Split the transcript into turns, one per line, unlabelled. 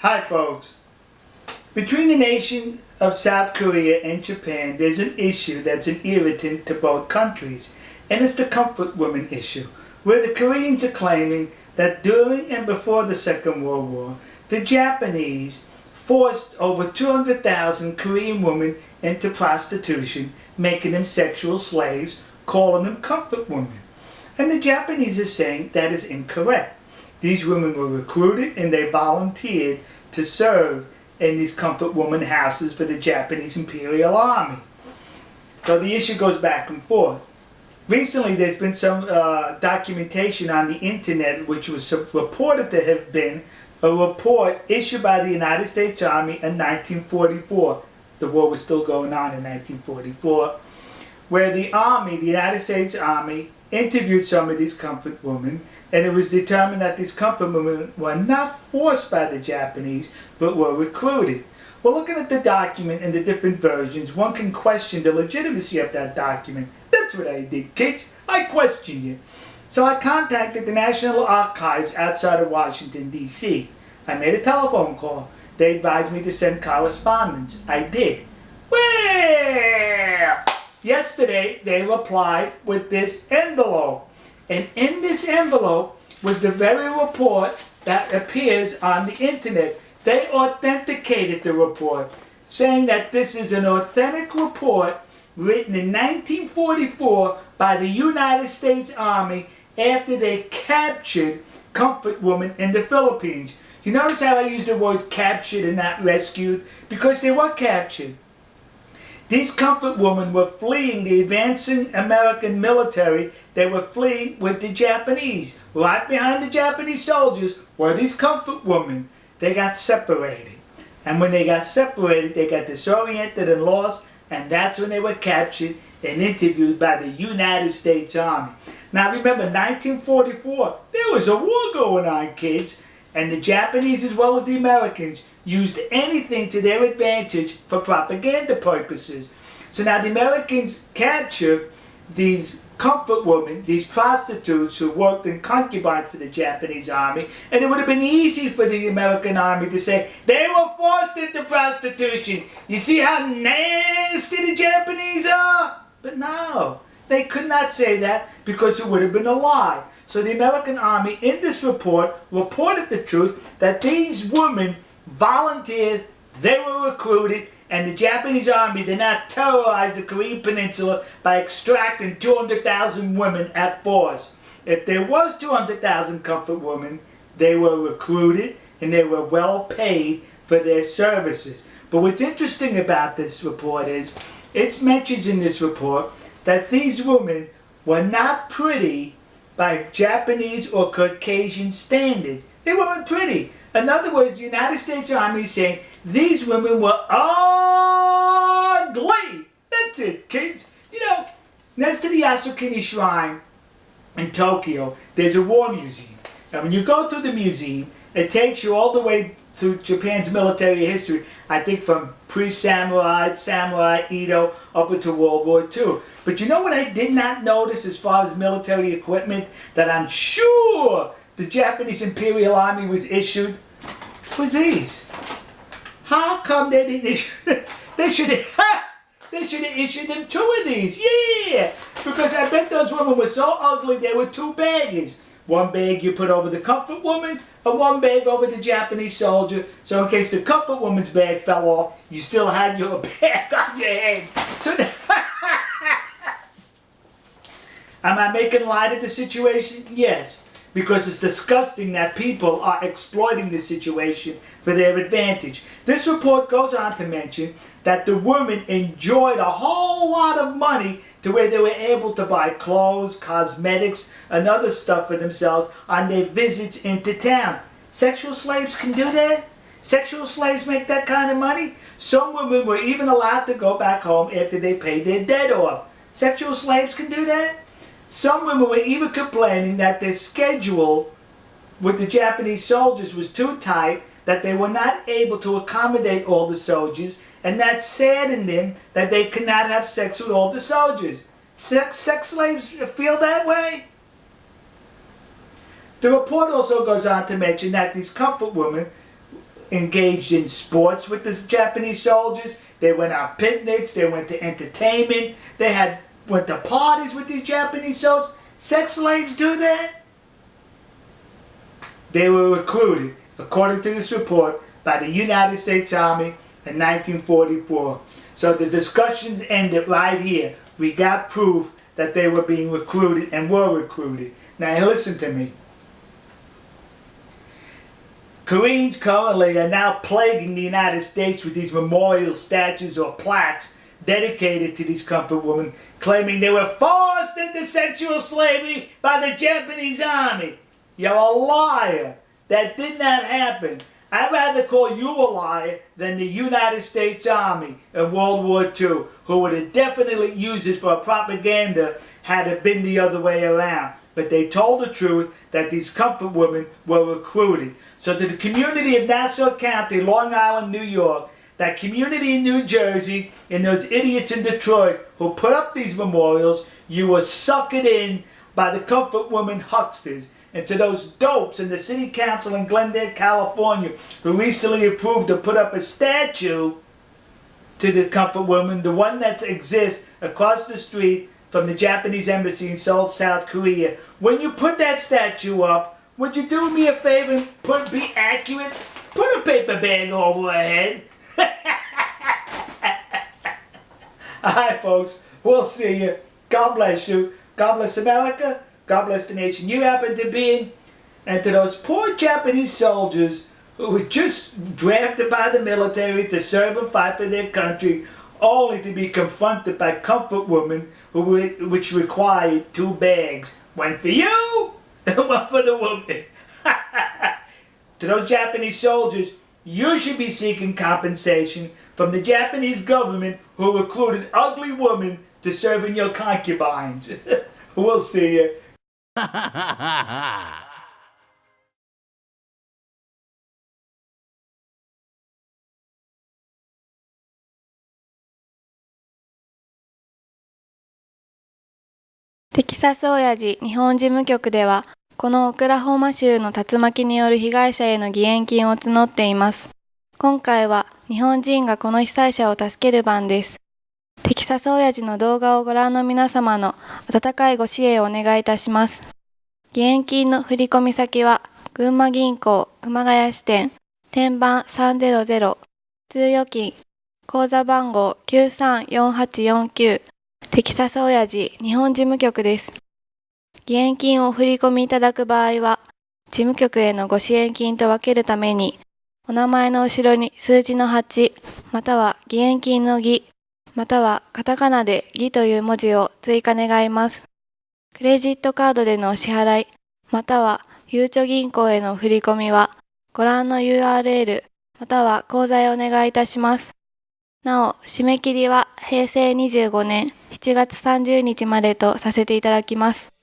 Hi folks. Between the nation of South Korea and Japan, there's an issue that's an irritant to both countries, and it's the comfort women issue, where the Koreans are claiming that during and before the Second World War, the Japanese forced over 200,000 Korean women into prostitution, making them sexual slaves, calling them comfort women. And the Japanese are saying that is incorrect. These women were recruited and they volunteered to serve in these comfort woman houses for the Japanese Imperial Army. So the issue goes back and forth. Recently there's been some documentation on the internet which was reported to have been a report issued by the United States Army in 1944. The war was still going on in 1944, where the Army, the United States Army, interviewed some of these comfort women, and it was determined that these comfort women were not forced by the Japanese, but were recruited. Well, looking at the document and the different versions, one can question the legitimacy of that document. That's what I did, kids. I questioned it. So I contacted the National Archives outside of Washington, D.C. I made a telephone call. They advised me to send correspondence. I did. Well, yesterday they replied with this envelope. And in this envelope was the very report that appears on the internet. They authenticated the report, saying that this is an authentic report written in 1944 by the United States Army after they captured comfort women in the Philippines. You notice how I used the word captured and not rescued? Because they were captured. These comfort women were fleeing the advancing American military. They were fleeing with the Japanese. Right behind the Japanese soldiers were these comfort women. They got separated. And when they got separated, they got disoriented and lost. And that's when they were captured and interviewed by the United States Army. Now remember, 1944, there was a war going on, kids. And the Japanese, as well as the Americans, used anything to their advantage for propaganda purposes. So now the Americans captured these comfort women, these prostitutes who worked in concubines for the Japanese army, and it would have been easy for the American army to say, they were forced into prostitution. You see how nasty the Japanese are? But no, they could not say that because it would have been a lie. So the American army in this report reported the truth that these women volunteered, they were recruited, and the Japanese army did not terrorize the Korean peninsula by extracting 200,000 women at force. If there was 200,000 comfort women, they were recruited and they were well paid for their services. But what's interesting about this report is, it mentions in this report that these women were not pretty by Japanese or Caucasian standards. They weren't pretty. In other words, the United States Army is saying these women were ugly. That's it, kids. You know, next to the Yasukuni Shrine in Tokyo, there's a war museum. And when you go through the museum, it takes you all the way through Japan's military history, I think from pre-samurai, samurai, Edo, up into World War II. But you know what I did not notice as far as military equipment that I'm sure the Japanese Imperial Army was issued? Was these. How come they didn't issue? They should have issued them 2 of these. Yeah, because I bet those women were so ugly they were 2 baggers. One bag you put over the comfort woman, and one bag over the Japanese soldier. So in case the comfort woman's bag fell off, you still had your bag on your head. So am I making light of the situation? Yes. Because it's disgusting that people are exploiting this situation for their advantage. This report goes on to mention that the women enjoyed a whole lot of money to where they were able to buy clothes, cosmetics, and other stuff for themselves on their visits into town. Sexual slaves can do that? Sexual slaves make that kind of money? Some women were even allowed to go back home after they paid their debt off. Sexual slaves can do that? Some women were even complaining that their schedule with the Japanese soldiers was too tight, that they were not able to accommodate all the soldiers, and that saddened them that they could not have sex with all the soldiers. Sex slaves feel that way? The report also goes on to mention that these comfort women engaged in sports with the Japanese soldiers. They went on picnics. They went to entertainment. They went to parties with these Japanese soldiers. Sex slaves do that? They were recruited, according to this report, by the United States Army in 1944. So the discussions ended right here. We got proof that they were being recruited and were recruited. Now listen to me. Koreans currently are now plaguing the United States with these memorial statues or plaques dedicated to these comfort women, claiming they were forced into sexual slavery by the Japanese army. You're a liar. That did not happen. I'd rather call you a liar than the United States Army in World War II, who would have definitely used this for propaganda had it been the other way around. But they told the truth that these comfort women were recruited. So to the community of Nassau County, Long Island, New York, that community in New Jersey, and those idiots in Detroit who put up these memorials, you were suckered in by the comfort women hucksters. And to those dopes in the city council in Glendale, California, who recently approved to put up a statue to the comfort woman, the one that exists across the street from the Japanese embassy in Seoul, South Korea. When you put that statue up, would you do me a favor and be accurate? Put a paper bag over her head. Alright folks, we'll see you. God bless you. God bless America. God bless the nation you happen to be in. And to those poor Japanese soldiers who were just drafted by the military to serve and fight for their country, only to be confronted by comfort women which required 2 bags. One for you and one for the woman. To those Japanese soldiers, you should be seeking compensation from the Japanese government who recruited ugly women to serve in your concubines. We'll see you.
テキサス親父日本事務局では、このオクラホマ州の竜巻による被害者への義援金を募っています。今回は日本人がこの被災者を助ける番です。テキサス親父の動画をご覧の皆様の温かいご支援をお願いいたします。義援金の振込先は、群馬銀行熊谷支店、天板300、通預金、口座番号934849、テキサス親父日本事務局です。義援金をお振り込みいただく場合は、事務局へのご支援金と分けるために、お名前の後ろに数字の8、または義援金の義、またはカタカナで義という文字を追加願います。クレジットカードでのお支払い、またはゆうちょ銀行への振り込みは、ご覧の URL、または口座へお願いいたします。なお、締め切りは平成25年7月30日までとさせていただきます。